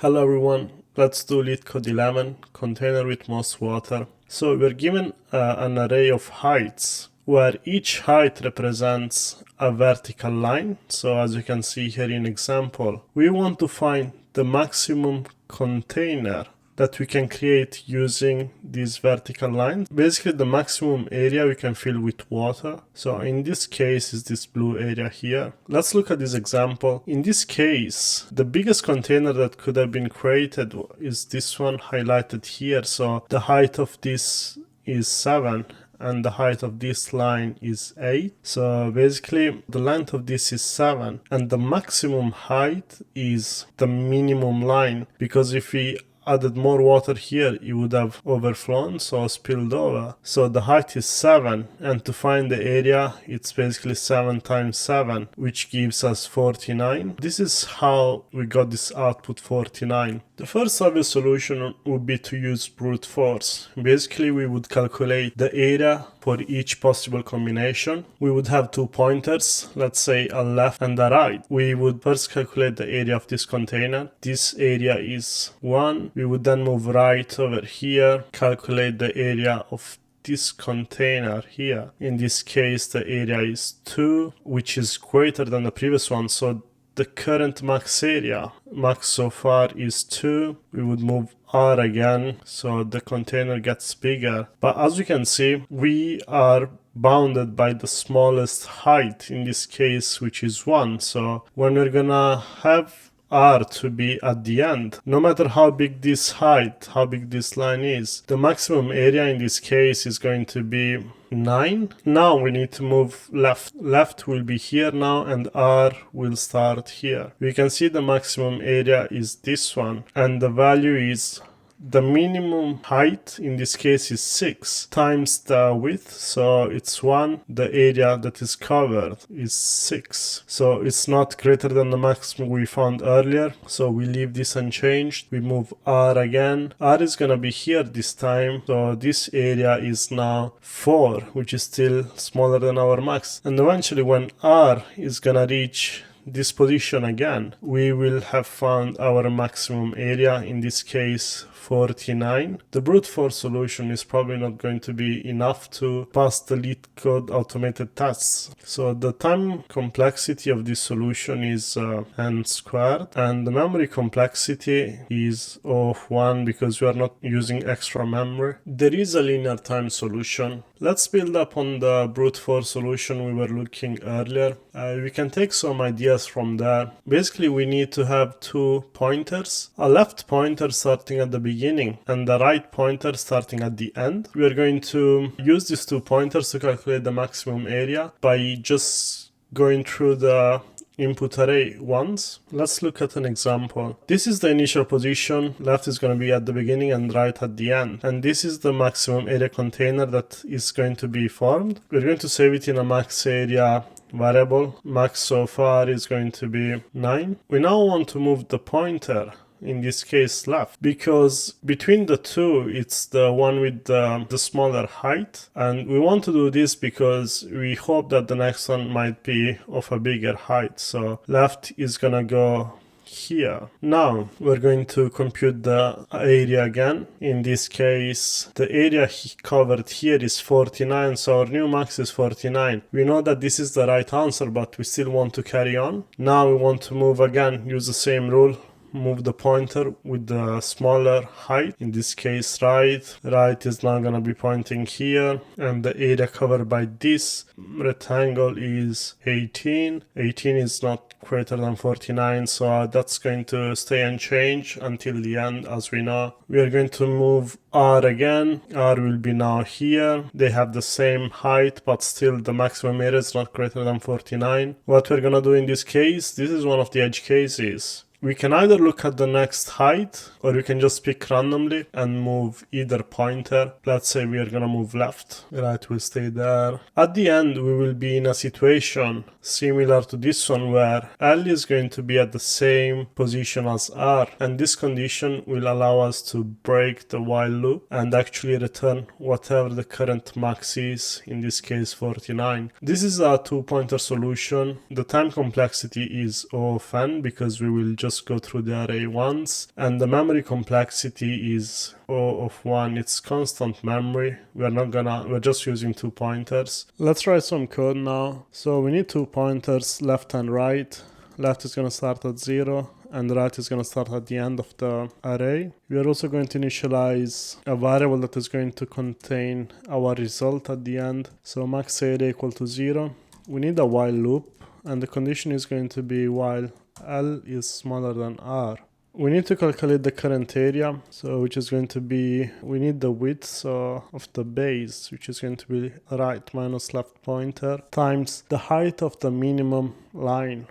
Hello everyone, let's do Leetcode 11, container with most water. So we're given an array of heights where each height represents a vertical line. So as you can see here in example, we want to find the maximum container that we can create using these vertical lines. Basically the maximum area we can fill with water. So in this case is this blue area here. Let's look at this example. In this case, the biggest container that could have been created is this one highlighted here. So the height of this is 7 and the height of this line is 8. So basically the length of this is 7 and the maximum height is the minimum line, because if we added more water here, it would have overflown, so spilled over. So the height is 7, and to find the area, it's basically 7 times 7, which gives us 49. This is how we got this output 49. The first obvious solution would be to use brute force. Basically, we would calculate the area for each possible combination. We would have two pointers, let's say a left and a right. We would first calculate the area of this container. This area is 1. We would then move right over here, calculate the area of this container here. In this case, the area is 2, which is greater than the previous one. So the current max area, max so far is 2. We would move R again, so the container gets bigger. But as you can see, we are bounded by the smallest height in this case, which is 1. So when we're gonna have R to be at the end, no matter how big this height, how big this line is, the maximum area in this case is going to be 9. Now we need to move left. Left will be here now and R will start here. We can see the maximum area is this one and the value is the minimum height in this case is 6 times the width, so it's 1. The area that is covered is 6, so it's not greater than the maximum we found earlier, so we leave this unchanged. We move R again. R is gonna be here this time, so this area is now 4, which is still smaller than our max. And eventually when R is gonna reach this position again, we will have found our maximum area, in this case 49. The brute force solution is probably not going to be enough to pass the Leetcode automated tests. So the time complexity of this solution is n squared, and the memory complexity is of 1 because we are not using extra memory. There is a linear time solution. Let's build up on the brute force solution we were looking earlier. We can take some ideas from there. Basically, we need to have two pointers, a left pointer starting at the beginning and the right pointer starting at the end. We are going to use these two pointers to calculate the maximum area by just going through the input array once. Let's look at an example. This is the initial position. Left is going to be at the beginning and right at the end. And this is the maximum area container that is going to be formed. We're going to save it in a max area variable. Max so far is going to be 9. We now want to move the pointer, in this case left, because between the two it's the one with the smaller height, and we want to do this because we hope that the next one might be of a bigger height. So left is gonna go here. Now we're going to compute the area again. In this case the area covered here is 49, so our new max is 49. We know that this is the right answer, but we still want to carry on. Now we want to move again, use the same rule. Move the pointer with the smaller height, in this case right. Right is now gonna be pointing here, and the area covered by this rectangle is 18. 18 is not greater than 49, so that's going to stay unchanged until the end. As we know, we are going to move R again. R will be now here. They have the same height, but still the maximum area is not greater than 49. What we're gonna do in this case, this is one of the edge cases. We can either look at the next height, or we can just pick randomly and move either pointer. Let's say we are gonna move left. Right will stay there. At the end, we will be in a situation similar to this one where L is going to be at the same position as R, and this condition will allow us to break the while loop and actually return whatever the current max is, in this case 49. This is a two-pointer solution. The time complexity is O of n because we will just just go through the array once, and the memory complexity is O of 1. It's constant memory. We're just using 2 pointers. Let's write some code now. So we need 2 pointers, left and right. Left is going to start at 0 and right is going to start at the end of the array. We are also going to initialize a variable that is going to contain our result at the end. So max area equal to 0. We need a while loop, and the condition is going to be while L is smaller than R. We need to calculate the current area, so which is going to be, we need the width of the base, which is going to be right minus left pointer, times the height of the minimum line,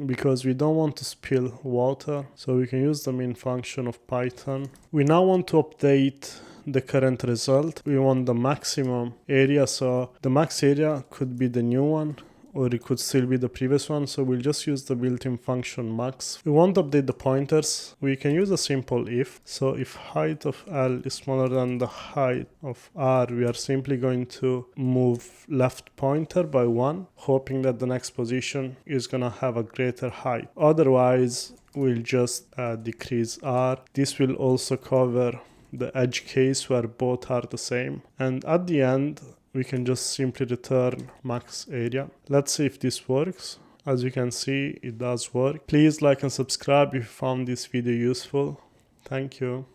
because we don't want to spill water, so we can use the main function of Python. We now want to update the current result. We want the maximum area, so the max area could be the new one, or it could still be the previous one, so we'll just use the built-in function max. We want to update the pointers. We can use a simple if. So if height of L is smaller than the height of R, we are simply going to move left pointer by 1, hoping that the next position is gonna have a greater height. Otherwise, we'll just decrease R. This will also cover the edge case where both are the same. And at the end, we can just simply return max area. Let's see if this works. As you can see, it does work. Please like and subscribe if you found this video useful. Thank you.